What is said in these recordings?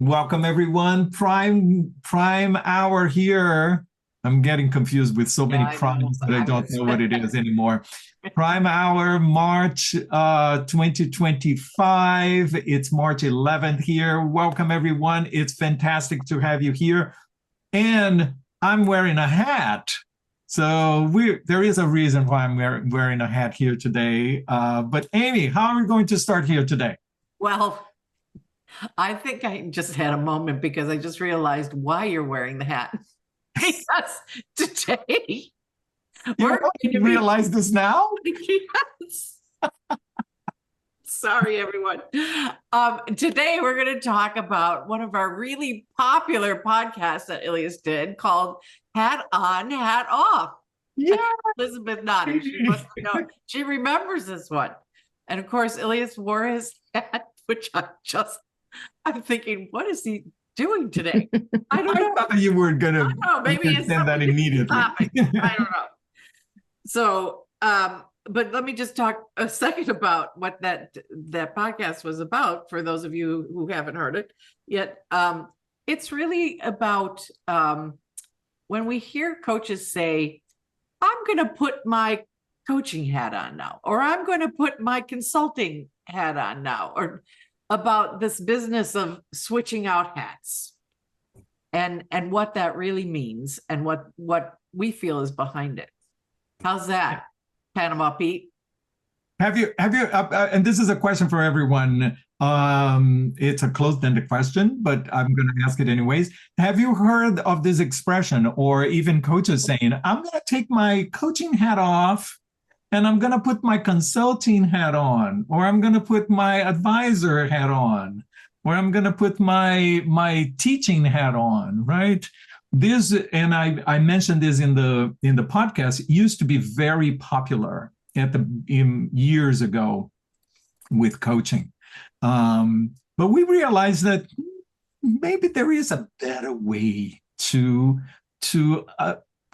Welcome everyone. Prime hour here. I'm getting confused with so many I know. primes that I don't know what it is anymore. Prime hour, March 2025. It's March 11th here. Welcome everyone. It's fantastic to have you here. And I'm wearing a hat. So there is a reason why I'm wearing a hat here today. But Amy, how are we going to start here today? Well, I think I just had a moment because I just realized why you're wearing the hat. Because today we're going to realize this now? Yes. Sorry, everyone. Today we're going to talk about one of our really popular podcasts that Ilias did called Hat On, Hat Off. Yeah. Elizabeth nodding. She must know. She remembers this one. And of course, Ilias wore his hat, which I'm thinking, what is he doing today? I don't know. Thought you were gonna maybe it's that immediately. Topic. I don't know. So, but let me just talk a second about what that podcast was about for those of you who haven't heard it yet. It's really about when we hear coaches say, I'm going to put my coaching hat on now, or I'm going to put my consulting hat on now, or about this business of switching out hats and what that really means and what we feel is behind it. How's that, Panama Pete? Have you and this is a question for everyone. It's a closed-ended question, but I'm going to ask it anyways. Have you heard of this expression, or even coaches saying, I'm going to take my coaching hat off and I'm going to put my consulting hat on, or I'm going to put my advisor hat on, or I'm going to put my teaching hat on, right? This, and I mentioned this in the podcast, used to be very popular years ago with coaching. But we realized that maybe there is a better way to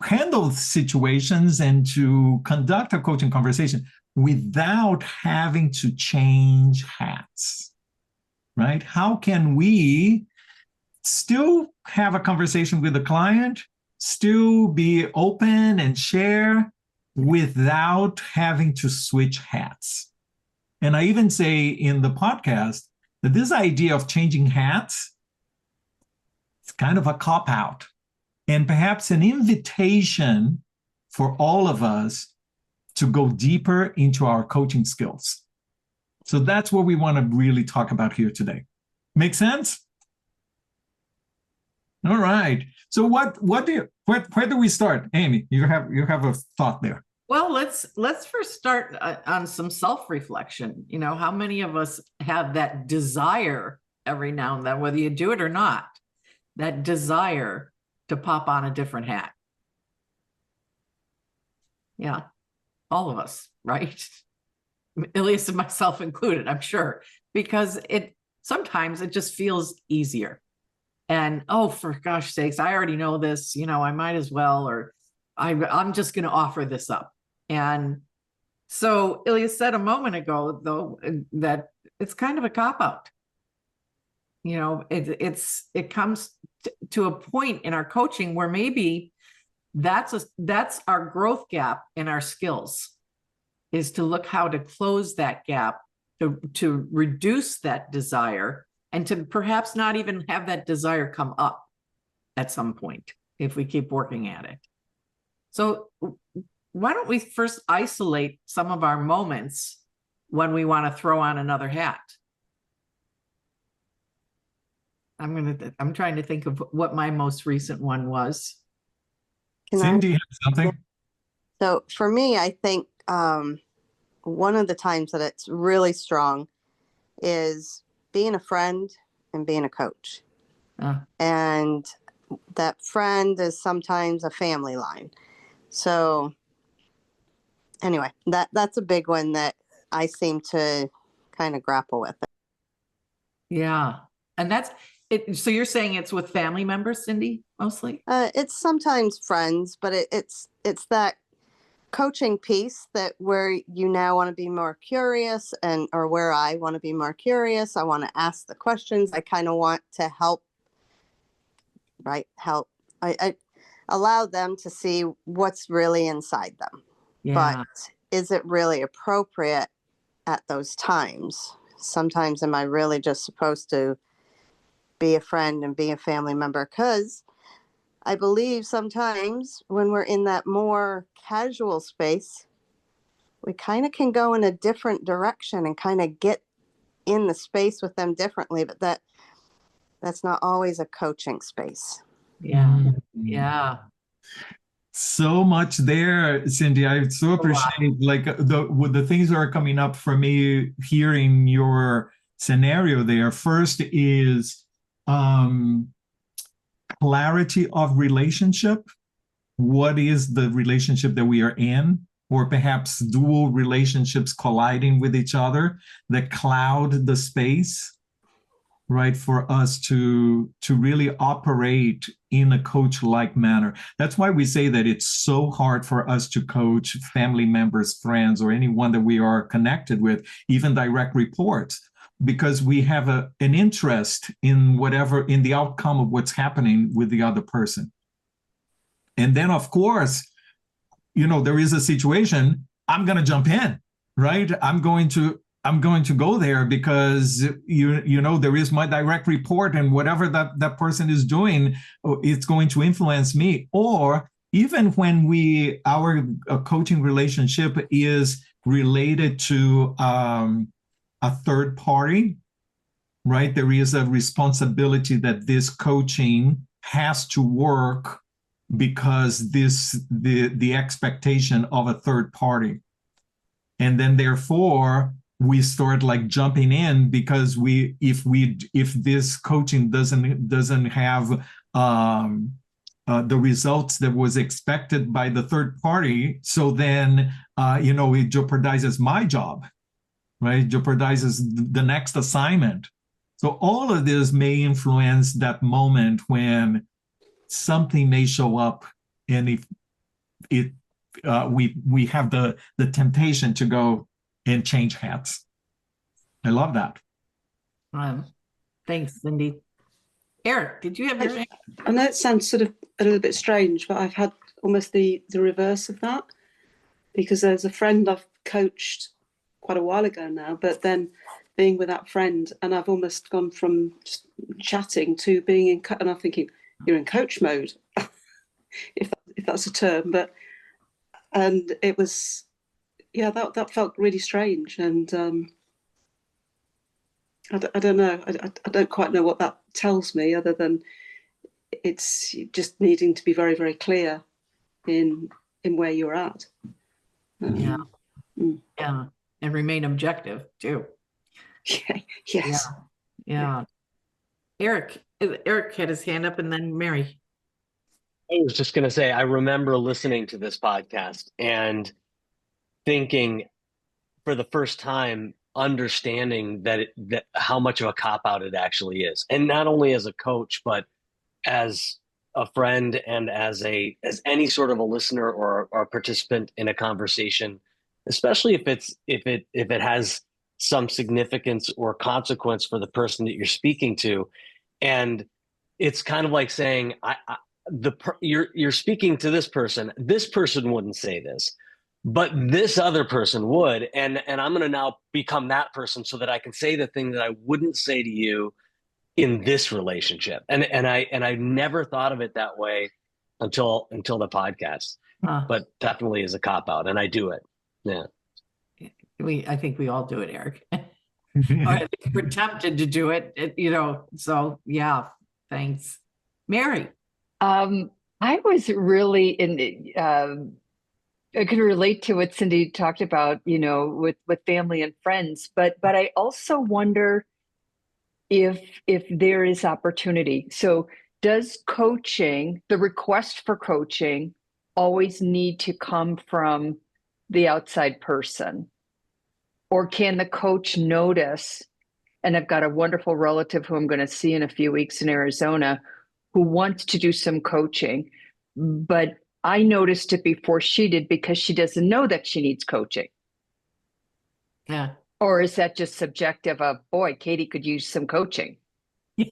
handle situations and to conduct a coaching conversation without having to change hats, right? How can we still have a conversation with the client, still be open and share without having to switch hats? And I even say in the podcast that this idea of changing hats is kind of a cop-out, and perhaps an invitation for all of us to go deeper into our coaching skills. So that's what we want to really talk about here today. Make sense? All right. So where do we start? Amy, you have a thought there. Well, let's first start on some self-reflection. You know, how many of us have that desire every now and then, whether you do it or not, that desire to pop on a different hat? Yeah, all of us, right? Ilias and myself included, I'm sure, because sometimes it just feels easier. And, oh, for gosh sakes, I already know this, you know, I might as well, or I'm just going to offer this up. And so Ilias said a moment ago, though, that it's kind of a cop-out. You know, it comes to a point in our coaching where maybe that's our growth gap in our skills, is to look how to close that gap, to reduce that desire, and to perhaps not even have that desire come up at some point if we keep working at it. So why don't we first isolate some of our moments when we want to throw on another hat? I'm trying to think of what my most recent one was. Cindy, have something? So for me, I think one of the times that it's really strong is being a friend and being a coach. And that friend is sometimes a family line. So anyway, that's a big one that I seem to kind of grapple with. Yeah. And that's it. So you're saying it's with family members, Cindy, mostly? It's sometimes friends, but it's that coaching piece that where you now want to be more curious or where I want to be more curious. I want to ask the questions. I kind of want to help, right? Help. I allow them to see what's really inside them. Yeah. But is it really appropriate at those times? Sometimes am I really just supposed to be a friend and be a family member? Because I believe sometimes when we're in that more casual space, we kind of can go in a different direction and kind of get in the space with them differently, but that's not always a coaching space. Yeah. Yeah. So much there, Cindy. I so appreciate like the things that are coming up for me hearing your scenario there. First is clarity of relationship. What is the relationship that we are in? Or perhaps dual relationships colliding with each other that cloud the space, right, for us to really operate in a coach-like manner. That's why we say that it's so hard for us to coach family members, friends, or anyone that we are connected with, even direct reports, because we have an interest in the outcome of what's happening with the other person. And then, of course, there is a situation, I'm going to jump in, right? I'm going to go there because there is my direct report, and whatever that person is doing, it's going to influence me. Or even when our coaching relationship is related to a third party, right? There is a responsibility that this coaching has to work because the expectation of a third party. And then therefore we start like jumping in because if this coaching doesn't have the results that was expected by the third party, so then it jeopardizes my job, right? Jeopardizes the next assignment. So all of this may influence that moment when something may show up, and if we have the temptation to go and change hats. I love that. Thanks, Cindy. Eric, did you have your? I know it sounds sort of a little bit strange, but I've had almost the reverse of that, because there's a friend I've coached quite a while ago now, but then being with that friend, and I've almost gone from just chatting to being in, and I'm thinking, you're in coach mode, if that's a term, and it was, that felt really strange, and I don't know, I don't quite know what that tells me, other than it's just needing to be very, very clear in where you're at. Yeah, and remain objective too. Yes. Yeah. Eric had his hand up, and then Mary. I was just going to say, I remember listening to this podcast and thinking for the first time, understanding that how much of a cop-out it actually is. And not only as a coach, but as a friend and as any sort of a listener or a participant in a conversation, especially if it has some significance or consequence for the person that you're speaking to. And it's kind of like saying, you're speaking to this person wouldn't say this, but this other person would, and I'm going to now become that person so that I can say the thing that I wouldn't say to you in this relationship. And I never thought of it that way until the podcast, but definitely is a cop-out, and I do it. Yeah. I think we all do it, Eric. I think we're tempted to do it, so yeah, thanks. Mary. I was really I could relate to what Cindy talked about, with family and friends, but I also wonder if there is opportunity. So does the request for coaching always need to come from the outside person? Or can the coach notice, and I've got a wonderful relative who I'm going to see in a few weeks in Arizona who wants to do some coaching, but I noticed it before she did because she doesn't know that she needs coaching. Yeah. Or is that just subjective of, boy, Katie could use some coaching? Yeah.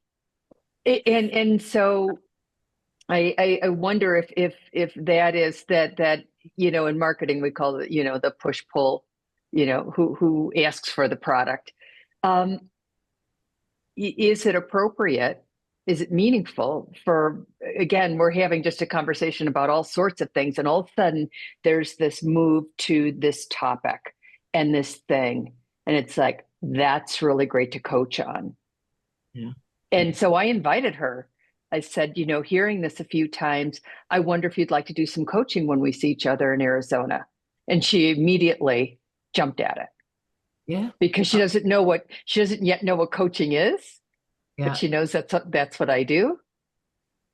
And so I wonder if that is that, you know, in marketing, we call it, you know, the push pull, you know, who asks for the product. Is it appropriate? Is it meaningful for, again, we're having just a conversation about all sorts of things, and all of a sudden there's this move to this topic and this thing. And it's like, that's really great to coach on. Yeah. And so I invited her. I said, you know, hearing this a few times, I wonder if you'd like to do some coaching when we see each other in Arizona. And she immediately jumped at it. Yeah. Because she doesn't yet know what coaching is, Yeah. but she knows that's what I do.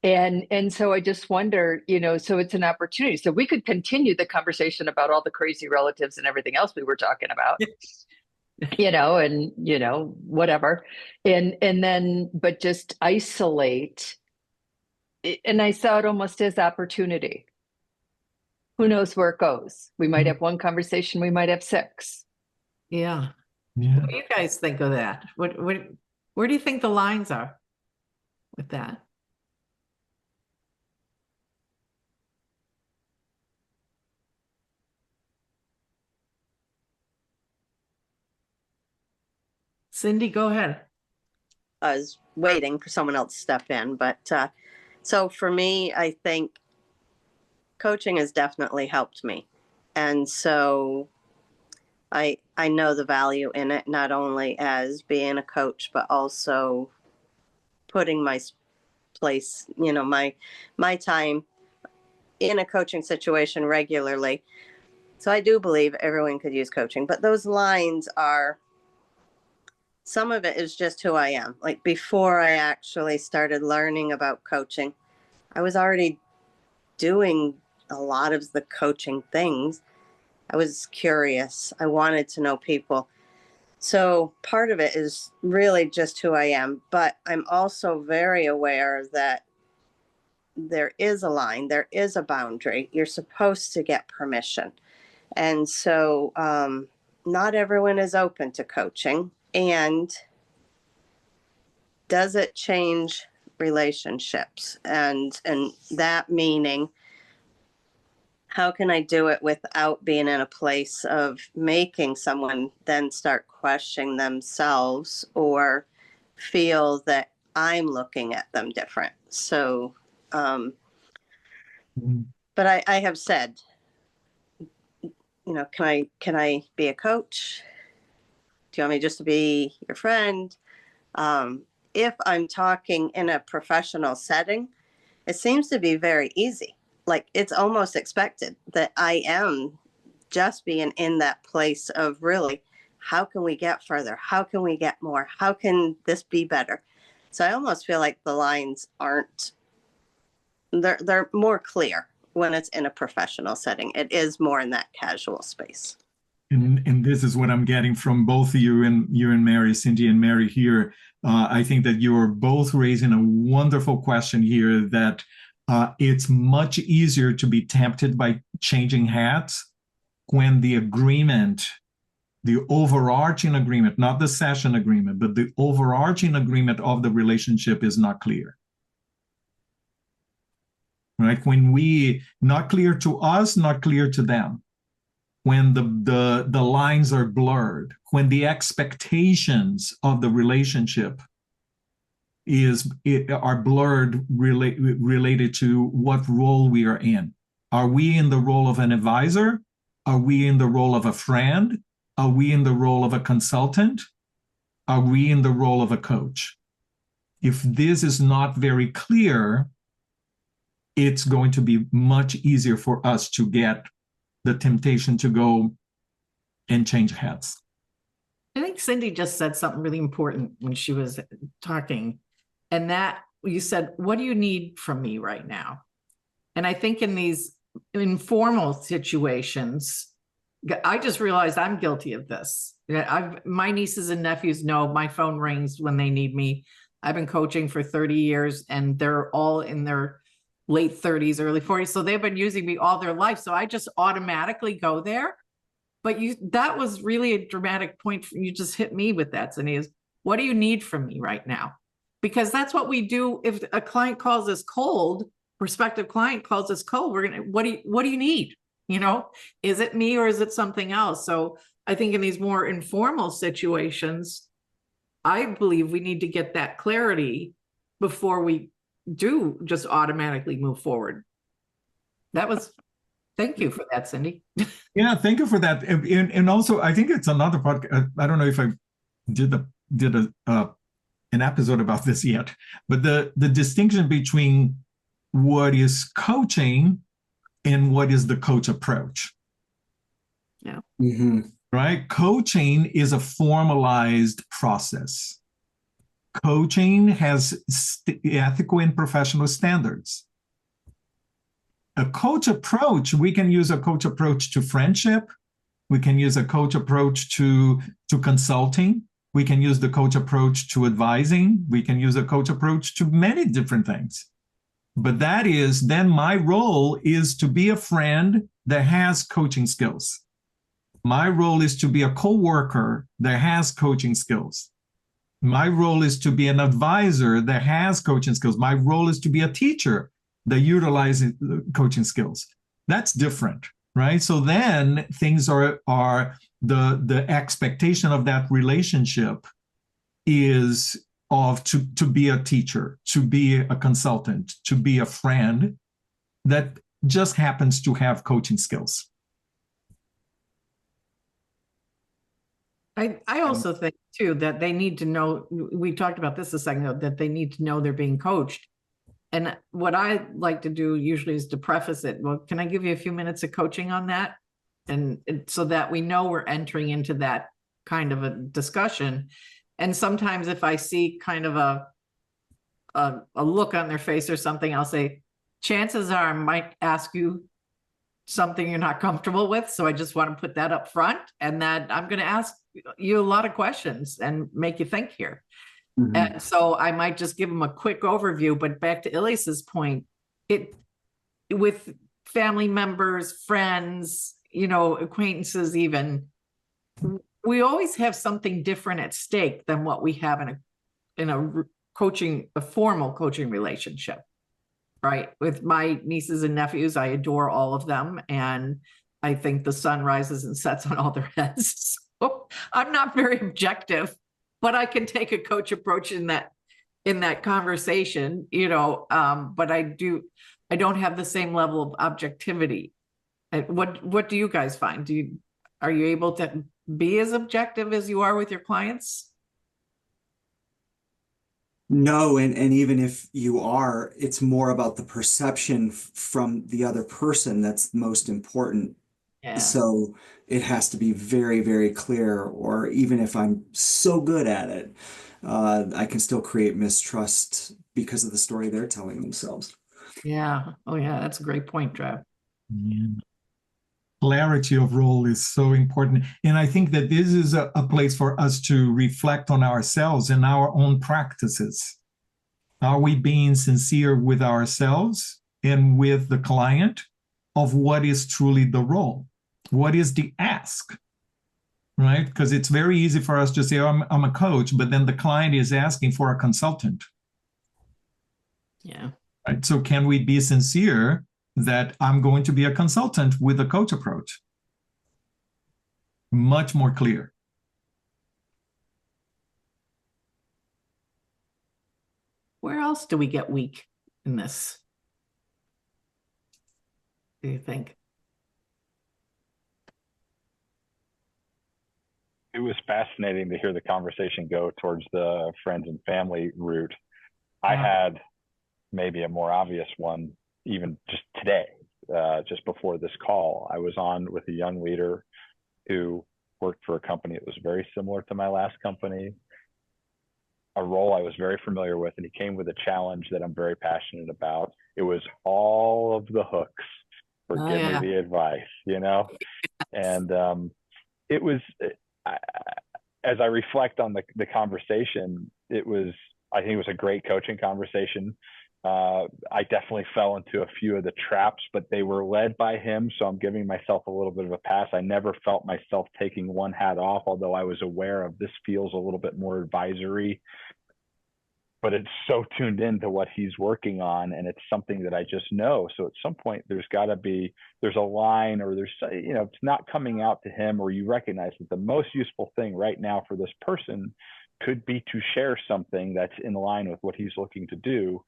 And so I just wonder, you know, so it's an opportunity. So we could continue the conversation about all the crazy relatives and everything else we were talking about. You know, and, you know, whatever. And then, but just isolate. And I saw it almost as opportunity. Who knows where it goes? We might have one conversation, we might have 6. Yeah. Yeah. What do you guys think of that? Where do you think the lines are with that? Cindy, go ahead. I was waiting for someone else to step in, but so for me, I think coaching has definitely helped me, and so I know the value in it, not only as being a coach, but also putting my place, you know, my time in a coaching situation regularly. So I do believe everyone could use coaching, but those lines are, some of it is just who I am. Like before I actually started learning about coaching, I was already doing a lot of the coaching things. I was curious. I wanted to know people. So part of it is really just who I am, but I'm also very aware that there is a line, there is a boundary. You're supposed to get permission. And so not everyone is open to coaching. And does it change relationships? And that meaning, how can I do it without being in a place of making someone then start questioning themselves or feel that I'm looking at them different? So, but I have said, you know, can I be a coach? Do you want me just to be your friend? If I'm talking in a professional setting, it seems to be very easy. Like it's almost expected that I am just being in that place of really, how can we get further? How can we get more? How can this be better? So I almost feel like the lines aren't, they're more clear when it's in a professional setting. It is more in that casual space. And this is what I'm getting from both you and Mary, Cindy and Mary here. I think that you are both raising a wonderful question here, that it's much easier to be tempted by changing hats when the agreement, the overarching agreement, not the session agreement, but the overarching agreement of the relationship is not clear. Right? When we, not clear to us, not clear to them. When the lines are blurred, when the expectations of the relationship are blurred related to what role we are in. Are we in the role of an advisor? Are we in the role of a friend? Are we in the role of a consultant? Are we in the role of a coach? If this is not very clear, it's going to be much easier for us to get the temptation to go and change hats. I think Cindy just said something really important when she was talking, and that you said, what do you need from me right now? And I think in these informal situations, I just realized I'm guilty of this. My nieces and nephews know my phone rings when they need me. I've been coaching for 30 years and they're all in their late 30s, early 40s. So they've been using me all their life. So I just automatically go there. But that was really a dramatic point. You just hit me with that, Cindy, is what do you need from me right now? Because that's what we do. If a client calls us cold, prospective client calls us cold, we're gonna, what do you need? You know, is it me or is it something else? So I think in these more informal situations, I believe we need to get that clarity before we do just automatically move forward. Thank you for that, Cindy. Yeah, thank you for that. And also, I think it's another podcast. I don't know if I did an episode about this yet, but the distinction between what is coaching and what is the coach approach. Yeah. Mm-hmm. Right? Coaching is a formalized process. Coaching has ethical and professional standards. A coach approach, we can use a coach approach to friendship. We can use a coach approach to consulting. We can use the coach approach to advising. We can use a coach approach to many different things. But that is, then my role is to be a friend that has coaching skills. My role is to be a coworker that has coaching skills. My role is to be an advisor that has coaching skills. My role is to be a teacher that utilizes coaching skills. That's different, right? So then things are the expectation of that relationship is to be a teacher, to be a consultant, to be a friend that just happens to have coaching skills. I also think too that they need to know, we talked about this a second ago, that they need to know they're being coached. And what I like to do usually is to preface it. Well, can I give you a few minutes of coaching on that? And so that we know we're entering into that kind of a discussion. And sometimes if I see kind of a look on their face or something, I'll say, chances are I might ask you something you're not comfortable with. So I just want to put that up front, and that I'm going to ask you a lot of questions and make you think here. Mm-hmm. And so I might just give them a quick overview, but back to Elias's point, with family members, friends, acquaintances, even, we always have something different at stake than what we have in a formal coaching relationship, right? With my nieces and nephews, I adore all of them, and I think the sun rises and sets on all their heads. So I'm not very objective, but I can take a coach approach in that conversation, but I don't have the same level of objectivity. What do you guys find? Are you able to be as objective as you are with your clients? No, and even if you are, it's more about the perception from the other person that's most important. Yeah. So it has to be very, very clear, or even if I'm so good at it, I can still create mistrust because of the story they're telling themselves. Yeah. Oh, yeah. That's a great point, Trav. Yeah. Clarity of role is so important. And I think that this is a place for us to reflect on ourselves and our own practices. Are we being sincere with ourselves and with the client of what is truly the role? What is the ask? Right? Because it's very easy for us to say, oh, I'm a coach, but then the client is asking for a consultant. Yeah. Right. So can we be sincere that I'm going to be a consultant with a coach approach? Much more clear. Where else do we get weak in this? Do you think? It was fascinating to hear the conversation go towards the friends and family route. I had maybe a more obvious one, even just today, just before this call. I was on with a young leader who worked for a company that was very similar to my last company, a role I was very familiar with, and he came with a challenge that I'm very passionate about. It was all of the hooks for give me the advice, and it was, as I reflect on the conversation, I think it was a great coaching conversation. I definitely fell into a few of the traps, but they were led by him. So I'm giving myself a little bit of a pass. I never felt myself taking one hat off, although I was aware of this feels a little bit more advisory, but it's so tuned into what he's working on, and it's something that I just know. So at some point there's a line, or it's not coming out to him, or you recognize that the most useful thing right now for this person could be to share something that's in line with what he's looking to do.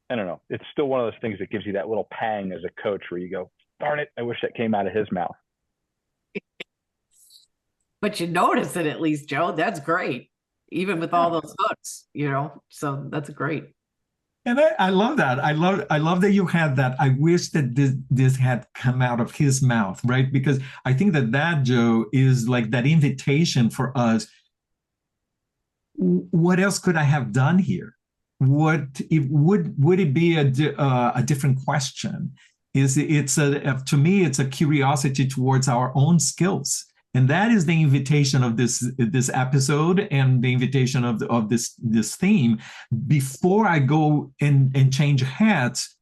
I don't know. It's still one of those things that gives you that little pang as a coach where you go, darn it, I wish that came out of his mouth. But you notice it at least, Joe. That's great. Even with all those hooks, so that's great. And I love that. I love that you had that. I wish that this had come out of his mouth, right? Because I think that Joe, is like that invitation for us. What else could I have done here? Would it be a different question? To me, it's a curiosity towards our own skills. And that is the invitation of this episode, and the invitation of this theme. Before I go and change hats,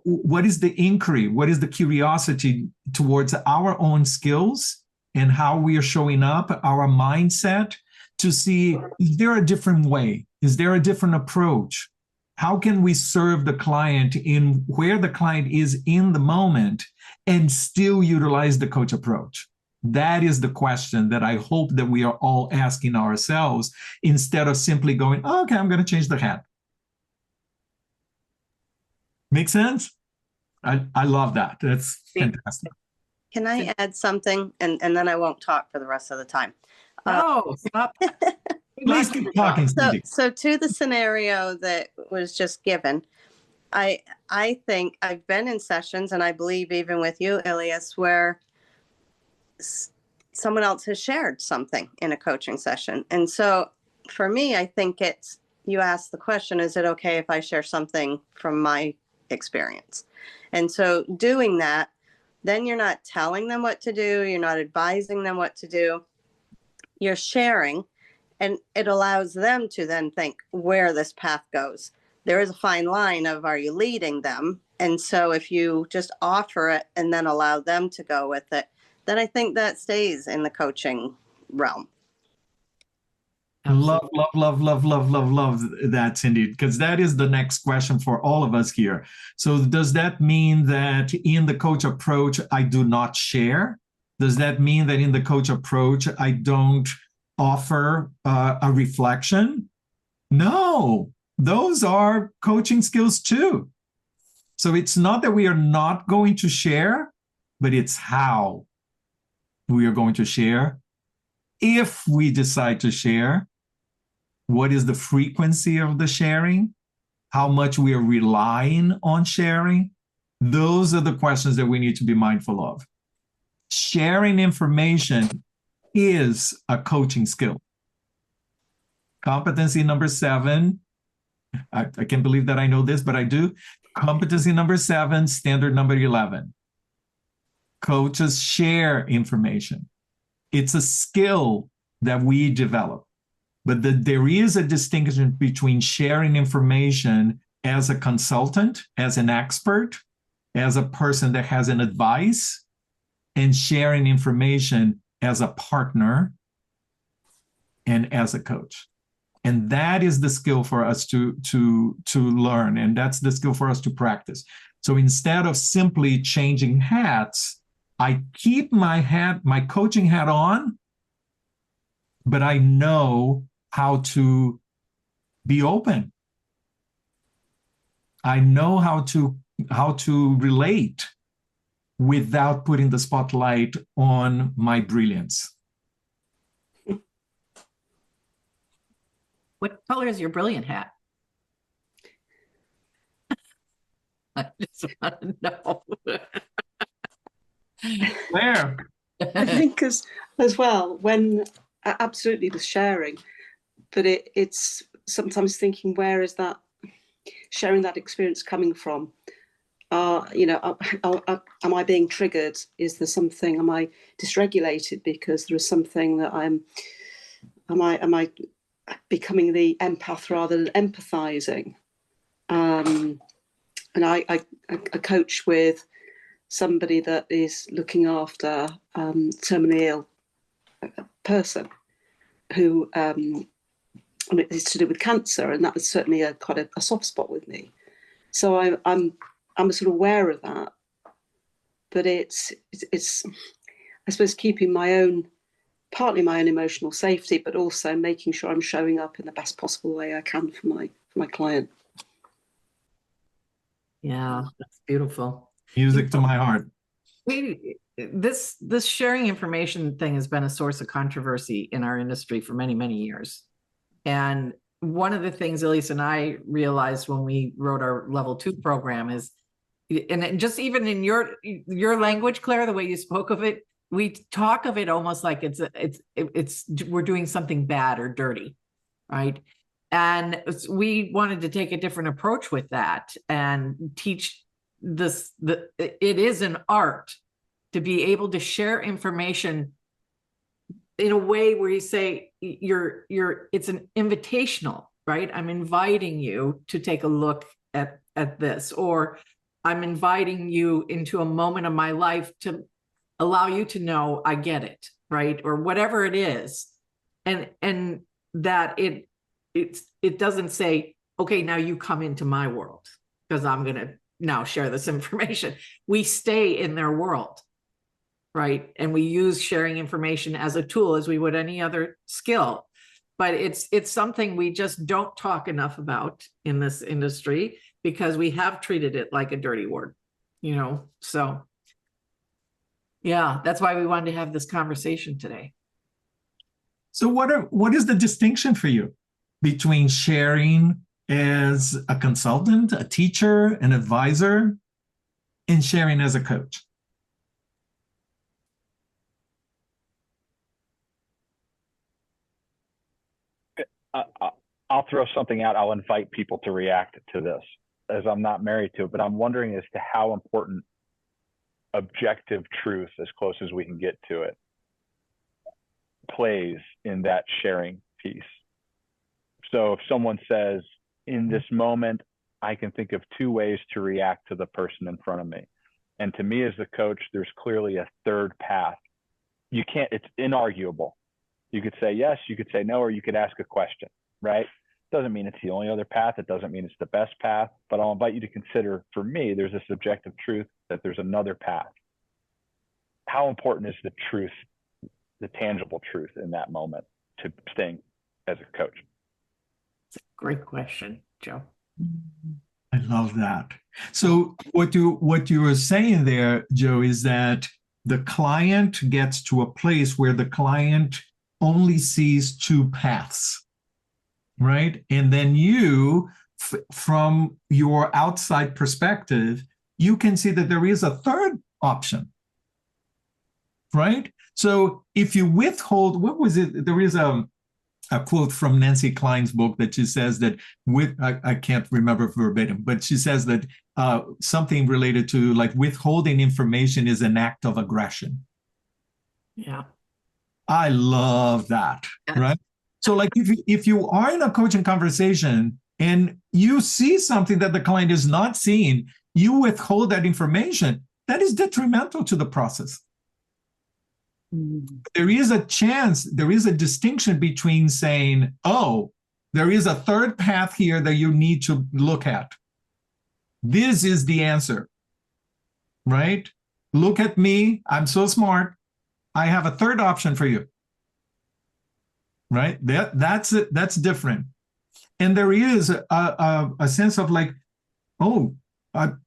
what is the inquiry? What is the curiosity towards our own skills and how we are showing up, our mindset, to see, is there a different way? Is there a different approach? How can we serve the client in where the client is in the moment and still utilize the coach approach? That is the question that I hope that we are all asking ourselves, instead of simply going, oh, okay, I'm going to change the hat. Make sense? I love that. That's fantastic. Can I add something? And then I won't talk for the rest of the time. No, stop. Please keep talking, Cindy. So to the scenario that was just given, I think I've been in sessions, and I believe even with you, Ilias, where someone else has shared something in a coaching session. And so for me, I think you ask the question, is it okay if I share something from my experience? And so doing that, then you're not telling them what to do. You're not advising them what to do. You're sharing. And it allows them to then think where this path goes. There is a fine line of, are you leading them? And so if you just offer it and then allow them to go with it, then I think that stays in the coaching realm. Love that, Cindy, because that is the next question for all of us here. So does that mean that in the coach approach, I do not share? Does that mean that in the coach approach, I don't offer a reflection? No, those are coaching skills too. So it's not that we are not going to share, but it's how we are going to share. If we decide to share, what is the frequency of the sharing? How much we are relying on sharing? Those are the questions that we need to be mindful of. Sharing information is a coaching skill. Competency number 7, I can't believe that I know this, but I do. Competency number 7, standard number 11. Coaches share information. It's a skill that we develop, but there is a distinction between sharing information as a consultant, as an expert, as a person that has an advice, and sharing information as a partner and as a coach. And that is the skill for us to learn. And that's the skill for us to practice. So instead of simply changing hats, I keep my coaching hat on, but I know how to be open. I know how to relate without putting the spotlight on my brilliance. What color is your brilliant hat? I just want to know. Where? I think as well, when absolutely the sharing, but it's sometimes thinking, where is that sharing that experience coming from? Am I being triggered? Is there something? Am I dysregulated because there is something that am I becoming the empath rather than empathizing. And I coach with somebody that is looking after terminally ill person who it's to do with cancer, and that was certainly quite a soft spot with me. So I'm sort of aware of that, but it's I suppose keeping partly my own emotional safety, but also making sure I'm showing up in the best possible way I can for my client. Yeah, that's beautiful. Music to my heart. This sharing information thing has been a source of controversy in our industry for many, many years. And one of the things Elise and I realized when we wrote our level 2 program is, and just even in your language, Claire, the way you spoke of it, we talk of it almost like it's we're doing something bad or dirty, right? And we wanted to take a different approach with that and teach this. It is an art to be able to share information in a way where you say it's an invitational, right? I'm inviting you to take a look at this, or I'm inviting you into a moment of my life to allow you to know I get it, right? Or whatever it is. And that it doesn't say, okay, now you come into my world because I'm going to now share this information. We stay in their world, right? And we use sharing information as a tool as we would any other skill. But it's something we just don't talk enough about in this industry because we have treated it like a dirty word, so yeah, that's why we wanted to have this conversation today. So what is the distinction for you between sharing as a consultant, a teacher, an advisor, and sharing as a coach? I'll throw something out. I'll invite people to react to this, as I'm not married to it, but I'm wondering as to how important objective truth, as close as we can get to it, plays in that sharing piece. So if someone says, in this moment, I can think of 2 ways to react to the person in front of me. And to me as the coach, there's clearly a third path. It's inarguable. You could say yes, you could say no, or you could ask a question, right? Doesn't mean it's the only other path. It doesn't mean it's the best path, but I'll invite you to consider, for me, there's a subjective truth that there's another path. How important is the truth, the tangible truth in that moment to staying as a coach? It's a great question, Joe. I love that. So what you were saying there, Joe, is that the client gets to a place where the client only sees 2 paths, right? And then you, from your outside perspective, you can see that there is a third option, right? So if you withhold, what was it? There is a quote from Nancy Klein's book that she says that I can't remember verbatim, but she says that something related to like withholding information is an act of aggression. Yeah. I love that, right? So like if you are in a coaching conversation and you see something that the client is not seeing, you withhold that information, that is detrimental to the process. There is a chance, there is a distinction between saying, oh, there is a third path here that you need to look at. This is the answer, right? Look at me, I'm so smart. I have a third option for you, right? That's it. That's different. And there is a sense of like, oh,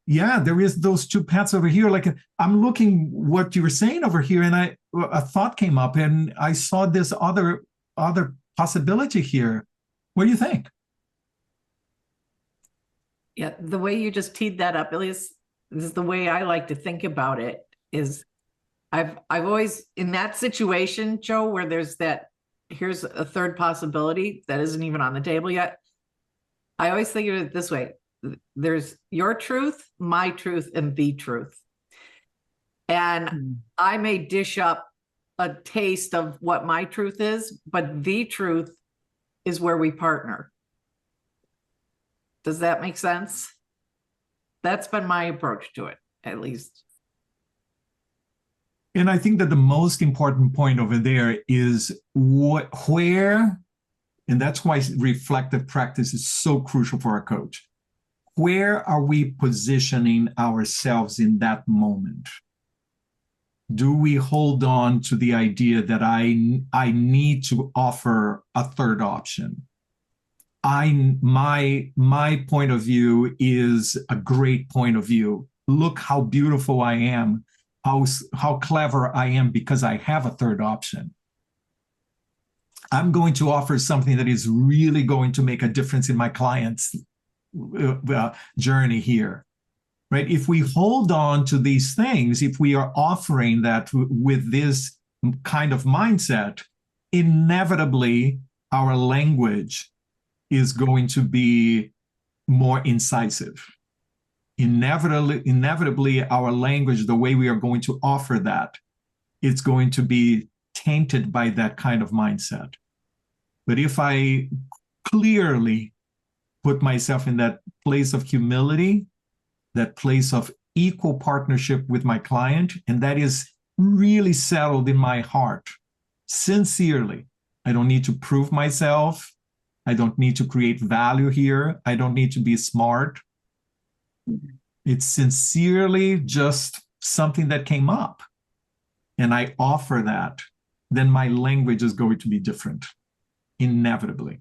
yeah, there is those 2 paths over here. Like I'm looking what you were saying over here, and a thought came up, and I saw this other possibility here. What do you think? Yeah, the way you just teed that up, Elias, this is the way I like to think about it. Is I've always, in that situation, Joe, where there's that, here's a third possibility that isn't even on the table yet. I always think of it this way. There's your truth, my truth, and the truth. And I may dish up a taste of what my truth is, but the truth is where we partner. Does that make sense? That's been my approach to it, at least. And I think that the most important point over there is where, and that's why reflective practice is so crucial for a coach. Where are we positioning ourselves in that moment? Do we hold on to the idea that I need to offer a third option? My point of view is a great point of view. Look how beautiful I am, how clever I am because I have a third option. I'm going to offer something that is really going to make a difference in my client's journey here, right? If we hold on to these things, if we are offering that with this kind of mindset, inevitably our language is going to be more incisive. Inevitably, our language, the way we are going to offer that, it's going to be tainted by that kind of mindset. But if I clearly put myself in that place of humility, that place of equal partnership with my client, and that is really settled in my heart, sincerely, I don't need to prove myself. I don't need to create value here. I don't need to be smart. It's sincerely just something that came up. And I offer that, then my language is going to be different, inevitably.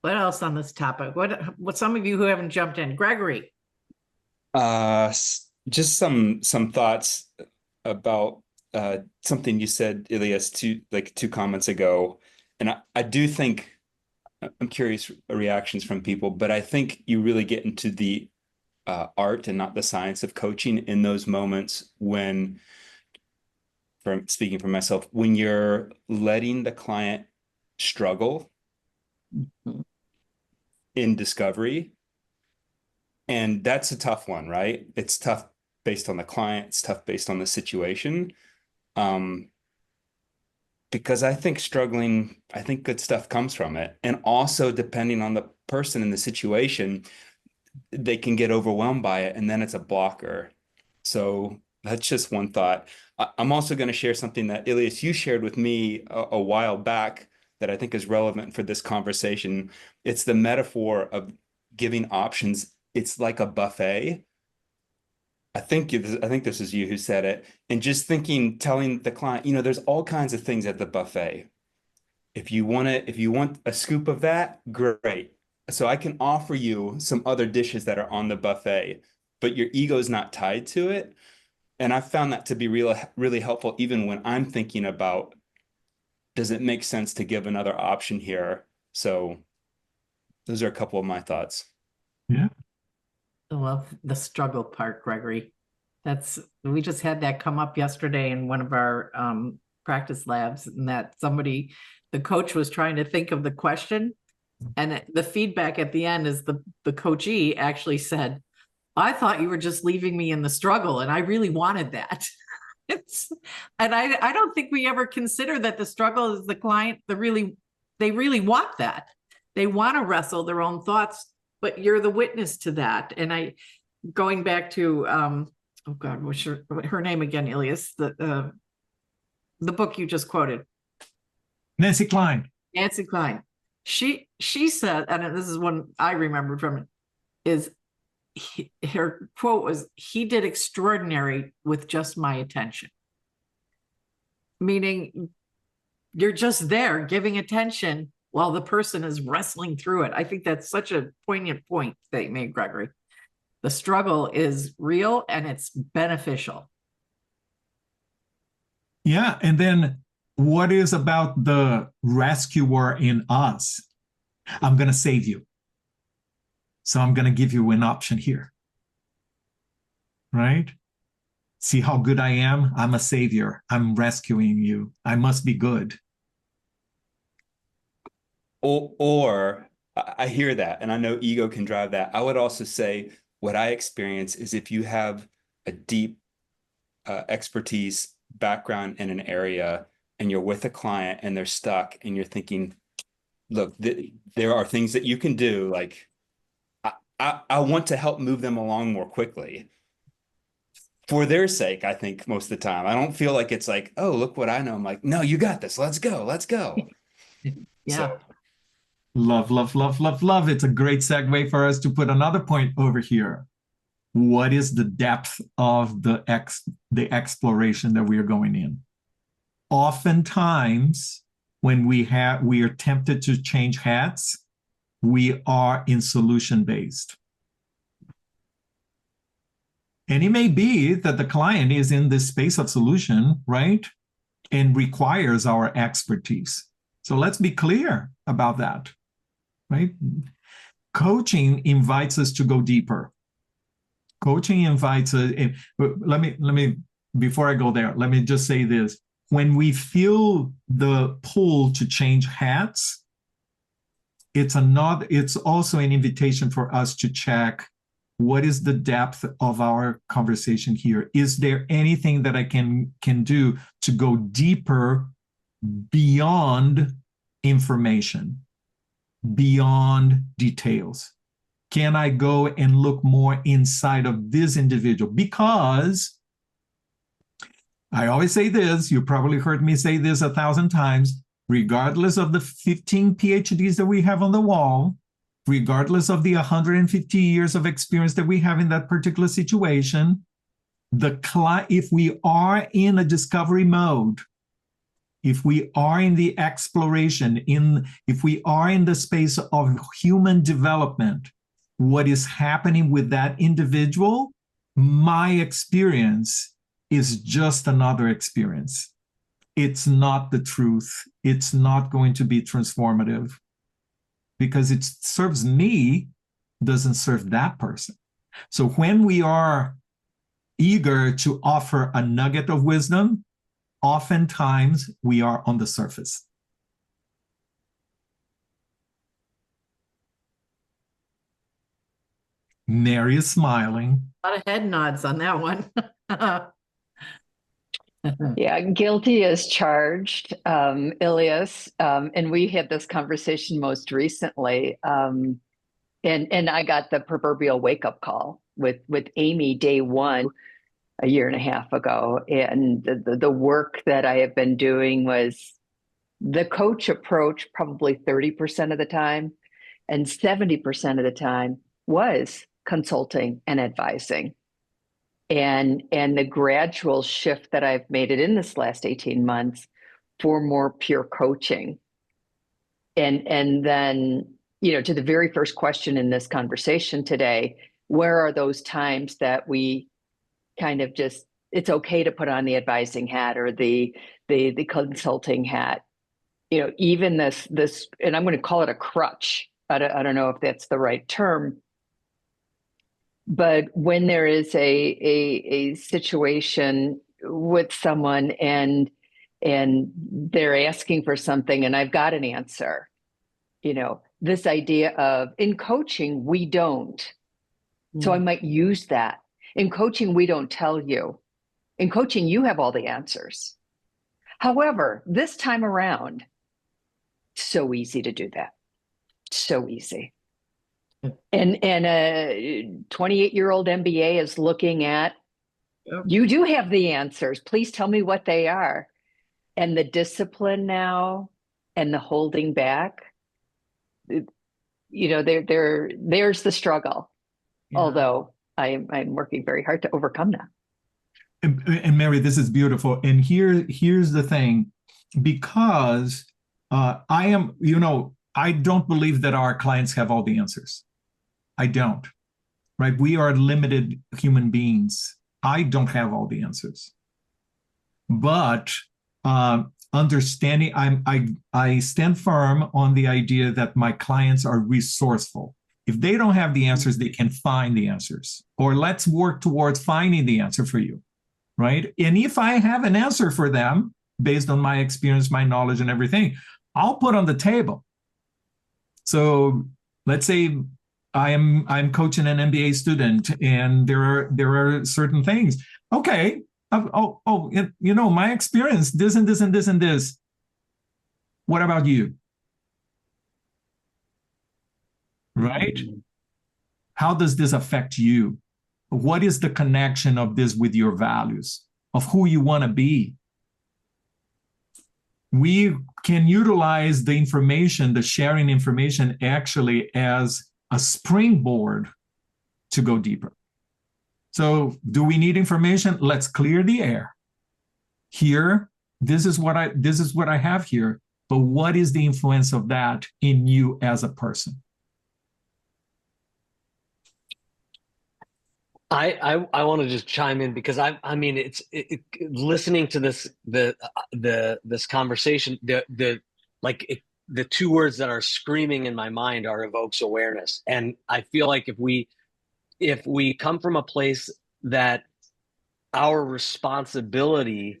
What else on this topic? What some of you who haven't jumped in? Gregory. Just some thoughts about something you said, Ilias, two comments ago. And I do think, I'm curious reactions from people, but I think you really get into the art and not the science of coaching in those moments when, from speaking for myself, when you're letting the client struggle in discovery. And that's a tough one, right? It's tough based on the client, it's tough based on the situation. Because I think good stuff comes from it. And also, depending on the person and the situation, they can get overwhelmed by it, and then it's a blocker. So that's just one thought. I'm also going to share something that, Ilias, you shared with me a while back that I think is relevant for this conversation. It's the metaphor of giving options. It's like a buffet. I think this is you who said it. And just telling the client, there's all kinds of things at the buffet. If you want a scoop of that, great. So I can offer you some other dishes that are on the buffet, but your ego is not tied to it. And I found that to be really helpful, even when I'm thinking about, does it make sense to give another option here? So those are a couple of my thoughts. Yeah. I love the struggle part, Gregory. We just had that come up yesterday in one of our practice labs, and that the coach was trying to think of the question, and the feedback at the end is the coachee actually said, "I thought you were just leaving me in the struggle, and I really wanted that." And I don't think we ever consider that the struggle is the client. They really want that. They want to wrestle their own thoughts, but you're the witness to that. And going back to, oh God, what's her name again, Ilias? The book you just quoted. Nancy Klein. Nancy Klein. She said, and this is one I remembered from it, is her quote was, "He did extraordinary with just my attention." Meaning you're just there giving attention while the person is wrestling through it. I think that's such a poignant point that you made, Gregory. The struggle is real and it's beneficial. Yeah. And then what is about the rescuer in us? I'm going to save you. So I'm going to give you an option here. Right? See how good I am? I'm a savior. I'm rescuing you. I must be good. Or I hear that, and I know ego can drive that. I would also say what I experience is if you have a deep expertise background in an area, and you're with a client and they're stuck, and you're thinking, look, there are things that you can do. Like, I want to help move them along more quickly for their sake. I think most of the time, I don't feel like it's like, oh, look what I know. I'm like, no, you got this. Let's go. Let's go. Yeah. So, Love, love, love, love, love. It's a great segue for us to put another point over here. What is the depth of the exploration that we are going in? Oftentimes, when we are tempted to change hats, we are in solution-based. And it may be that the client is in this space of solution, right? And requires our expertise. So let's be clear about that. Right? Coaching invites us to go deeper. Coaching invites us. Let me before I go there, let me just say this. When we feel the pull to change hats, it's also an invitation for us to check what is the depth of our conversation here. Is there anything that I can do to go deeper beyond information? Beyond details? Can I go and look more inside of this individual? Because I always say this, you probably heard me say this 1,000 times, regardless of the 15 PhDs that we have on the wall, regardless of the 150 years of experience that we have in that particular situation, if we are in a discovery mode, if we are in the exploration, if we are in the space of human development, what is happening with that individual, my experience is just another experience. It's not the truth. It's not going to be transformative because it serves me, doesn't serve that person. So when we are eager to offer a nugget of wisdom, oftentimes we are on the surface. Mary is smiling. A lot of head nods on that one. Yeah, guilty as charged, Ilias. And we had this conversation most recently. And I got the proverbial wake-up call with Amy day one, a year and a half ago. And the work that I have been doing was the coach approach probably 30% of the time, and 70% of the time was consulting and advising. And the gradual shift that I've made it in this last 18 months for more pure coaching. And then, to the very first question in this conversation today, where are those times that we kind of just, it's okay to put on the advising hat or the consulting hat, even this, and I'm going to call it a crutch. I don't know if that's the right term, but when there is a situation with someone and they're asking for something and I've got an answer, this idea of in coaching, we don't. So I might use that. In coaching, we don't tell you. In coaching, you have all the answers. However, this time around, so easy to do that. So easy. And a 28-year-old MBA is looking at, you do have the answers. Please tell me what they are. And the discipline now and the holding back, there's the struggle. Yeah. Although I'm working very hard to overcome that. And Mary, this is beautiful. And here's the thing, because I don't believe that our clients have all the answers. I don't, right? We are limited human beings. I don't have all the answers. But understanding, I stand firm on the idea that my clients are resourceful. If they don't have the answers, they can find the answers, or let's work towards finding the answer for you, right? And if I have an answer for them based on my experience, my knowledge and everything, I'll put on the table. So let's say I'm coaching an MBA student, and there are certain things. Okay, my experience, this and this and this and this. What about you? Right? How does this affect you? What is the connection of this with your values, of who you want to be? We can utilize the information, the sharing information, actually as a springboard to go deeper. So do we need information? Let's clear the air. Here, this is what I have here, but what is the influence of that in you as a person? I want to just chime in because I mean it's listening to this conversation, the two words that are screaming in my mind are evokes awareness. And I feel like if we come from a place that our responsibility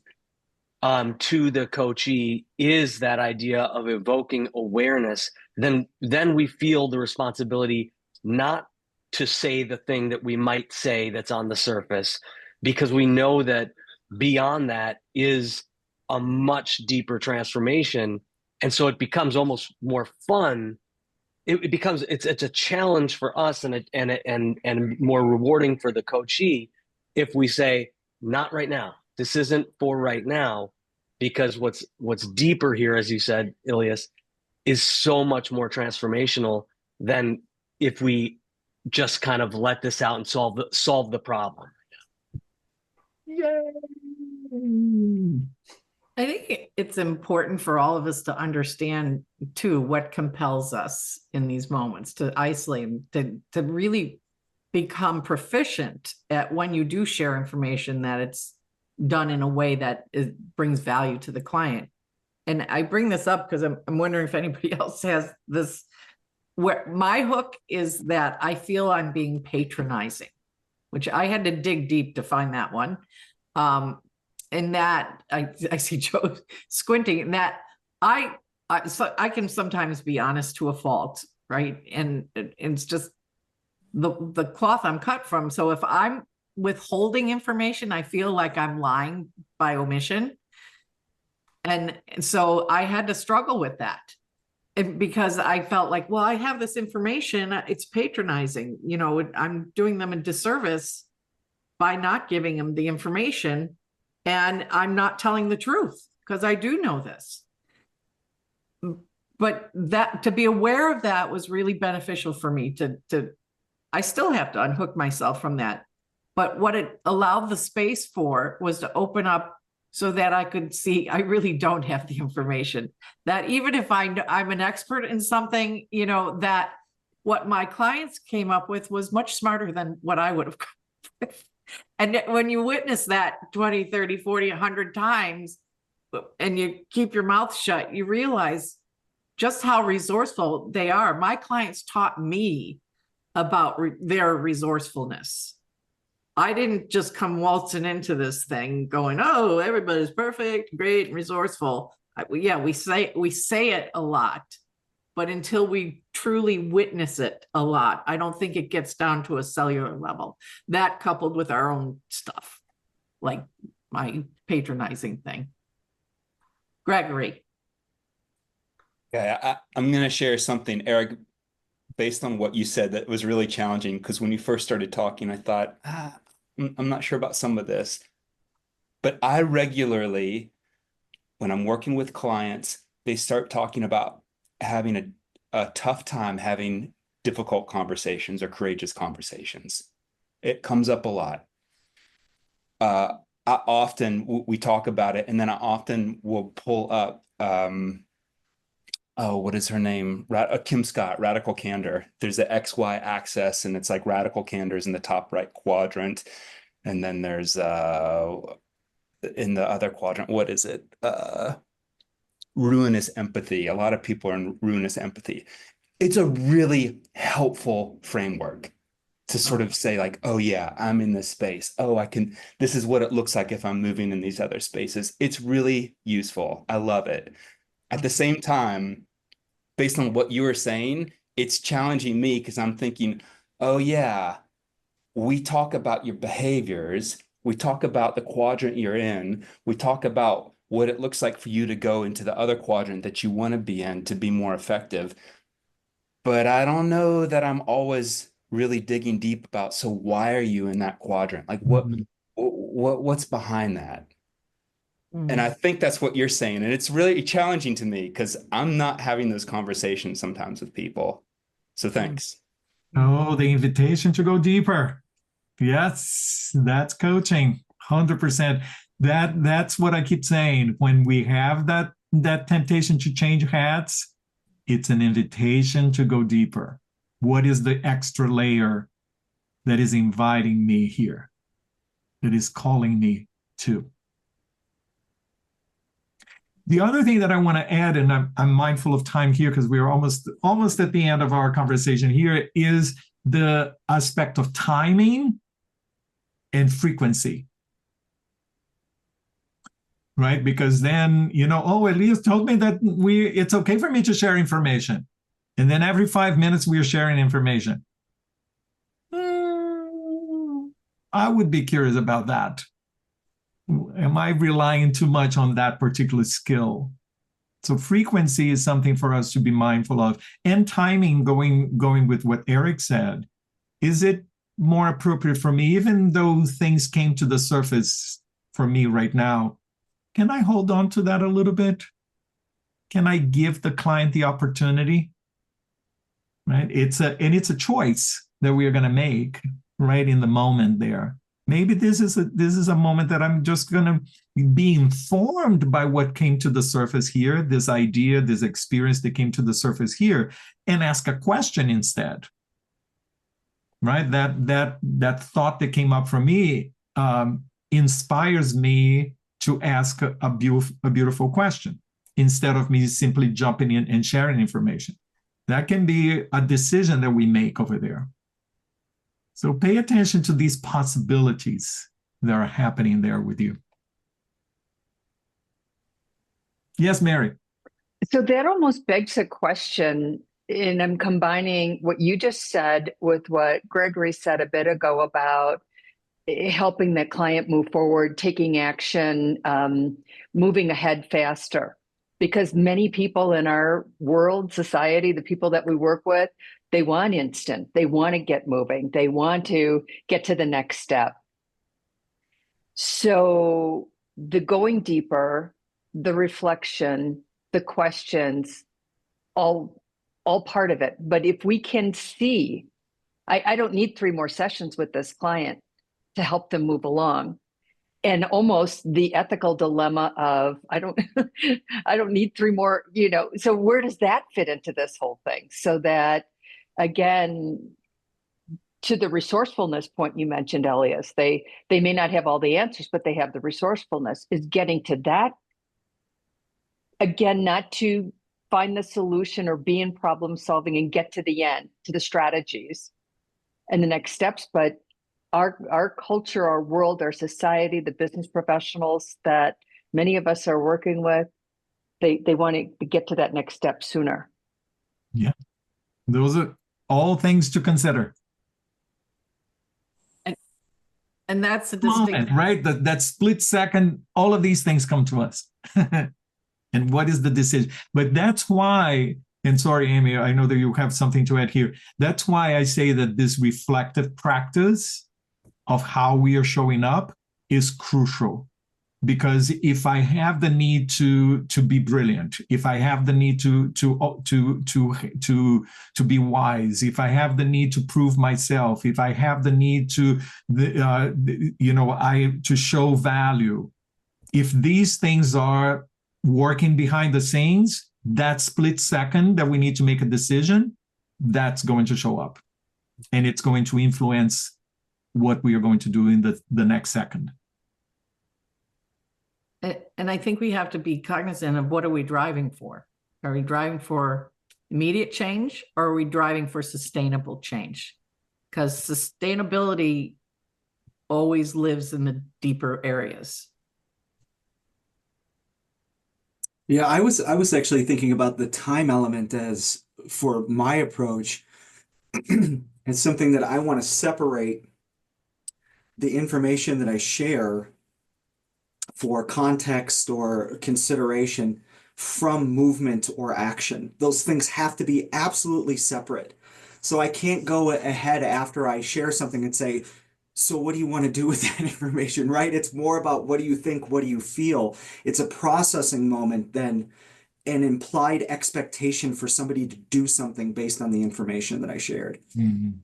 to the coachee is that idea of evoking awareness, then we feel the responsibility not to say the thing that we might say that's on the surface, because we know that beyond that is a much deeper transformation. And so it becomes almost more fun. It's a challenge for us and more rewarding for the coachee if we say, not right now. This isn't for right now, because what's deeper here, as you said, Ilias, is so much more transformational than if we just kind of let this out and solve the problem. Yay! I think it's important for all of us to understand too what compels us in these moments, to isolate, to really become proficient at when you do share information, that it's done in a way that brings value to the client. And I bring this up because I'm wondering if anybody else has this, where my hook is that I feel I'm being patronizing, which I had to dig deep to find that one. And that I see Joe squinting, and that I can sometimes be honest to a fault, right? And it's just the cloth I'm cut from. So if I'm withholding information, I feel like I'm lying by omission. And so I had to struggle with that. Because I felt like, well, I have this information, it's patronizing, I'm doing them a disservice by not giving them the information, and I'm not telling the truth because I do know this. But that, to be aware of that, was really beneficial for me I still have to unhook myself from that. But what it allowed the space for was to open up so that I could see I really don't have the information. That even if I'm an expert in something, that what my clients came up with was much smarter than what I would have come up with. And when you witness that 20, 30, 40, 100 times, and you keep your mouth shut, you realize just how resourceful they are. My clients taught me about their resourcefulness. I didn't just come waltzing into this thing going, oh, everybody's perfect, great, and resourceful. Yeah, we say it a lot, but until we truly witness it a lot, I don't think it gets down to a cellular level. That coupled with our own stuff, like my patronizing thing. Gregory. Yeah, I'm going to share something, Eric, based on what you said, that was really challenging, because when you first started talking, I thought, I'm not sure about some of this. But I regularly, when I'm working with clients, they start talking about having a tough time having difficult conversations or courageous conversations. It comes up a lot. We talk about it, and then I often will pull up, what is her name? Kim Scott, Radical Candor. There's the XY axis, and it's like radical candors in the top right quadrant. And then there's in the other quadrant, what is it? Ruinous empathy. A lot of people are in ruinous empathy. It's a really helpful framework to sort of say like, oh yeah, I'm in this space. Oh, this is what it looks like if I'm moving in these other spaces. It's really useful. I love it. At the same time, based on what you were saying, it's challenging me because I'm thinking, oh yeah, we talk about your behaviors, we talk about the quadrant you're in, we talk about what it looks like for you to go into the other quadrant that you want to be in to be more effective. But I don't know that I'm always really digging deep about, so why are you in that quadrant? Like what's behind that? And I think that's what you're saying. And it's really challenging to me because I'm not having those conversations sometimes with people. So thanks. Oh, the invitation to go deeper. Yes, that's coaching. 100%. That's what I keep saying. When we have that temptation to change hats, it's an invitation to go deeper. What is the extra layer that is inviting me here? That is calling me to? The other thing that I want to add, and I'm mindful of time here because we're almost at the end of our conversation here, is the aspect of timing and frequency. Right? Because then, oh, Elias told me that it's okay for me to share information. And then every 5 minutes we're sharing information. I would be curious about that. Am I relying too much on that particular skill? So frequency is something for us to be mindful of. And timing, going with what Eric said, is it more appropriate for me, even though things came to the surface for me right now? Can I hold on to that a little bit? Can I give the client the opportunity? Right? It's a choice that we are going to make right in the moment there. Maybe this is a moment that I'm just going to be informed by what came to the surface here, this idea, this experience that came to the surface here, and ask a question instead. Right? That thought that came up for me inspires me to ask a beautiful question instead of me simply jumping in and sharing information. That can be a decision that we make over there. So pay attention to these possibilities that are happening there with you. Yes, Mary. So that almost begs a question, and I'm combining what you just said with what Gregory said a bit ago about helping the client move forward, taking action, moving ahead faster. Because many people in our world, society, the people that we work with, they want instant. They want to get moving. They want to get to the next step. So the going deeper, the reflection, the questions, all part of it. But if we can see, I don't need 3 more sessions with this client to help them move along. And almost the ethical dilemma of, I don't need 3 more, so where does that fit into this whole thing? So that, again, to the resourcefulness point you mentioned, Elias, they may not have all the answers, but they have the resourcefulness, is getting to that. Again, not to find the solution or be in problem solving and get to the end, to the strategies and the next steps, but our culture, our world, our society, the business professionals that many of us are working with, they want to get to that next step sooner. Yeah, those are all things to consider. And that's a distinct, right? That split second, all of these things come to us. And what is the decision? But that's why, and sorry, Amy, I know that you have something to add here. That's why I say that this reflective practice of how we are showing up is crucial. Because if I have the need to be brilliant, if I have the need to be wise, if I have the need to prove myself, if I have the need to show value, if these things are working behind the scenes, that split second that we need to make a decision, that's going to show up, and it's going to influence what we are going to do in the next second. And I think we have to be cognizant of what are we driving for? Are we driving for immediate change, or are we driving for sustainable change? Because sustainability always lives in the deeper areas. Yeah, I was actually thinking about the time element as for my approach, it's something that I want to separate the information that I share for context or consideration from movement or action. Those things have to be absolutely separate. So I can't go ahead after I share something and say, so what do you want to do with that information, right? It's more about what do you think, what do you feel? It's a processing moment than an implied expectation for somebody to do something based on the information that I shared. Mhm.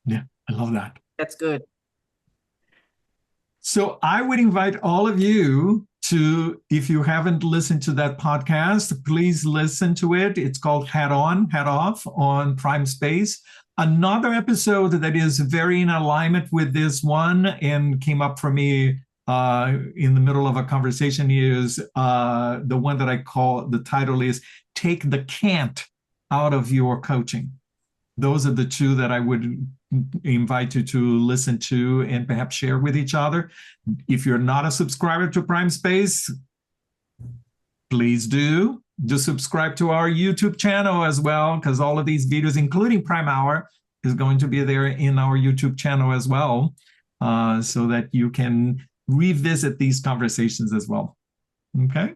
Yeah, I love that. That's good. So I would invite all of you to, if you haven't listened to that podcast, please listen to it. It's called Head On, Head Off on Prime Space. Another episode that is very in alignment with this one and came up for me in the middle of a conversation is the one that I call, the title is Take the Can't Out of Your Coaching. Those are the two that I would invite you to listen to and perhaps share with each other. If you're not a subscriber to Prime Space, please do. Just subscribe to our YouTube channel as well, because all of these videos, including Prime Hour, is going to be there in our YouTube channel as well, so that you can revisit these conversations as well. Okay?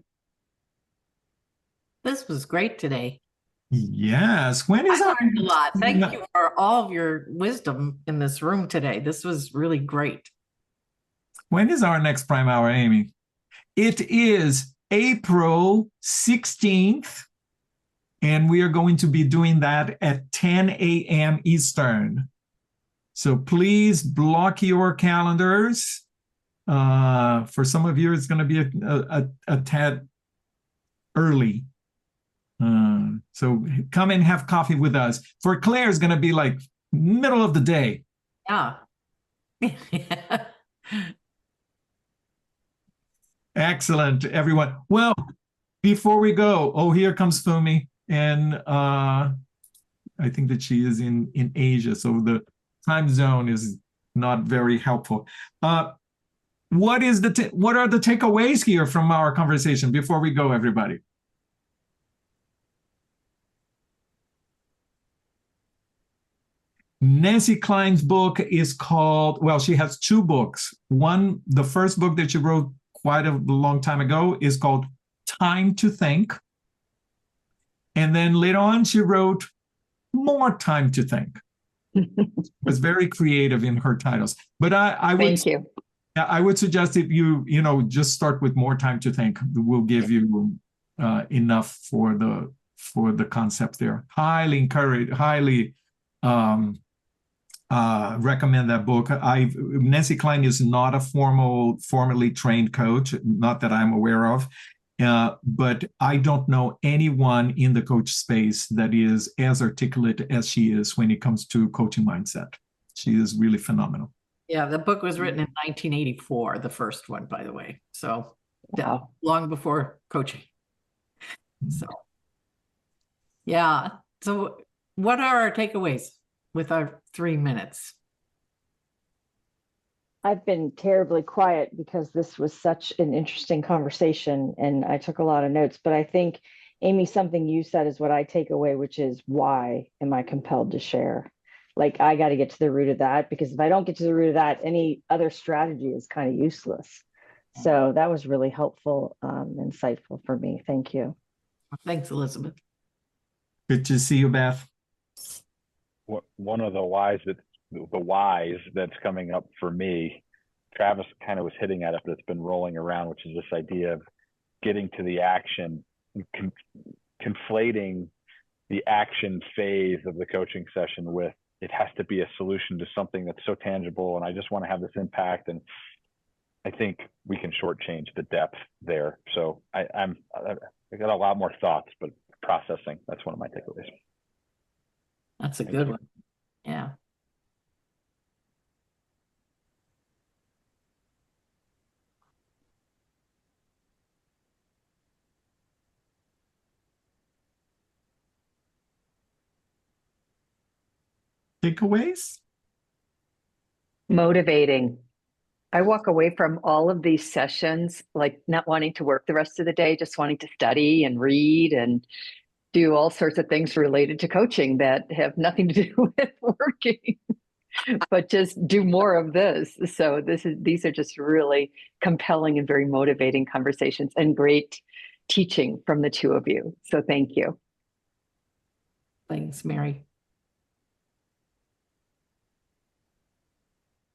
This was great today. Yes. When is I our learned a lot. Thank you for all of your wisdom in this room today. This was really great. When is our next Prime Hour, Amy? It is April 16th, and we are going to be doing that at 10 a.m. Eastern. So please block your calendars. For some of you, it's going to be a tad early. So come and have coffee with us. For Claire, it's going to be like middle of the day. Yeah. Excellent, everyone. Well, before we go, oh, here comes Fumi. And I think that she is in Asia, so the time zone is not very helpful. What are the takeaways here from our conversation before we go, everybody? Nancy Klein's book is called, well, she has two books. One, the first book that she wrote quite a long time ago is called Time to Think. And then later on, she wrote More Time to Think. Was very creative in her titles. But I would, Thank you. I would suggest if you just start with More Time to Think. We'll give you enough for the concept there. Highly encourage, highly recommend that book. Nancy Klein is not a formally trained coach, not that I'm aware of, but I don't know anyone in the coach space that is as articulate as she is when it comes to coaching mindset. She is really phenomenal. Yeah, the book was written in 1984, the first one, by the way. So Wow. long before coaching. So yeah. So what are our takeaways with our 3 minutes? I've been terribly quiet because this was such an interesting conversation and I took a lot of notes, but I think, Amy, something you said is what I take away, which is why am I compelled to share? Like, I got to get to the root of that, because if I don't get to the root of that, any other strategy is kind of useless. So that was really helpful, insightful for me. Thank you. Thanks, Elizabeth. Good to see you, Beth. One of the whys that's coming up for me, Travis kind of was hitting at it, but it's been rolling around, which is this idea of getting to the action, conflating the action phase of the coaching session with it has to be a solution to something that's so tangible, and I just want to have this impact. And I think we can shortchange the depth there. So I got a lot more thoughts, but processing, that's one of my takeaways. That's a good one. Yeah. Takeaways? Motivating. I walk away from all of these sessions, like not wanting to work the rest of the day, just wanting to study and read. And do all sorts of things related to coaching that have nothing to do with working, but just do more of this. So these are just really compelling and very motivating conversations and great teaching from the two of you. So thank you. Thanks, Mary.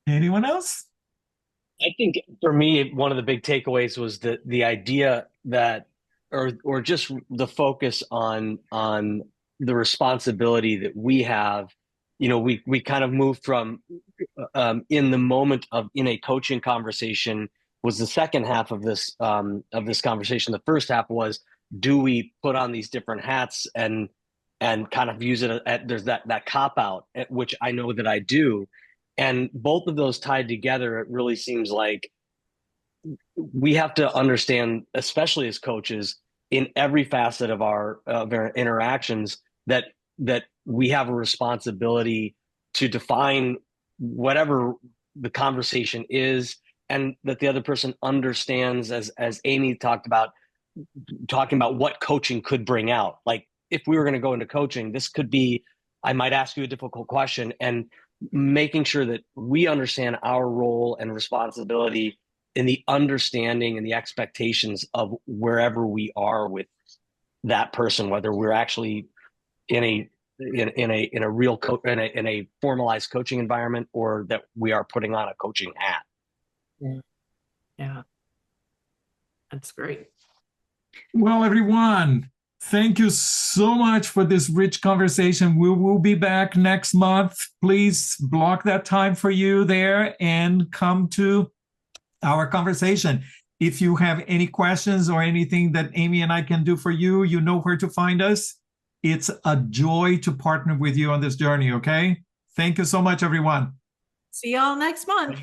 Anyone else? I think for me, one of the big takeaways was the idea that, or just the focus on the responsibility that we have. You know, we kind of moved from in the moment of in a coaching conversation was the second half of this conversation. The first half was, do we put on these different hats and kind of use it at there's that cop out, which I know that I do. And both of those tied together, it really seems like we have to understand, especially as coaches, in every facet of our interactions, that we have a responsibility to define whatever the conversation is, and that the other person understands, as Amy talked about, talking about what coaching could bring out. Like, if we were going to go into coaching, this could be, I might ask you a difficult question, and making sure that we understand our role and responsibility in the understanding and the expectations of wherever we are with that person, whether we're actually in a real in a formalized coaching environment, or that we are putting on a coaching hat. Yeah, that's great. Well, everyone, thank you so much for this rich conversation. We will be back next month. Please block that time for you there and come to our conversation. If you have any questions or anything that Amy and I can do for you, you know where to find us. It's a joy to partner with you on this journey, okay? Thank you so much, everyone. See y'all next month.